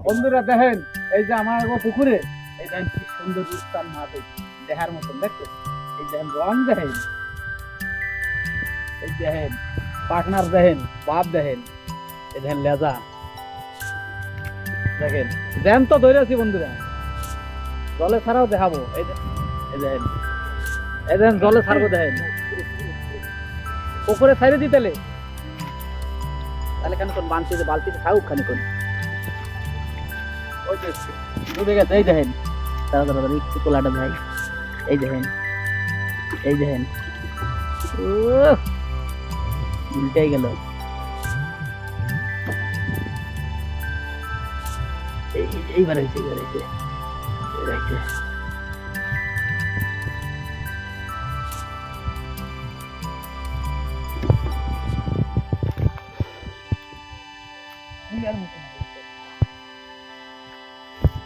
বন্ধুরা দেখেন, এই যে আমার পুকুরে এই দেখেন কি সুন্দর রূপসান মাছ, এই দেখার মতন দেখতে। এই দেখেন রং দেখেন, এই দেখেন পাখনার দেখেন, বাপ দেখেন, এই দেখেন লেজা দেখেন, জ্যান্ত ধরেছি বন্ধুরা। জলে ছাড়াও দেখাবো, এই দেখেন, এই দেখেন জলে ছাড়বো দেখেন, পুকুরে ছাইড়ে দিই তাহলে তাহলে কেন কোন বালতিতে বালতিতে থাকুক খানিক্ষণ। ওই যে ডুবে গেছে, এই দেখেন তাড়াতাড়ি একটু তোলাটা ভাই, এই দেখেন, এই দেখেন উল্টাই গেল। এইবার হয়েছে, এইবার হয়েছে,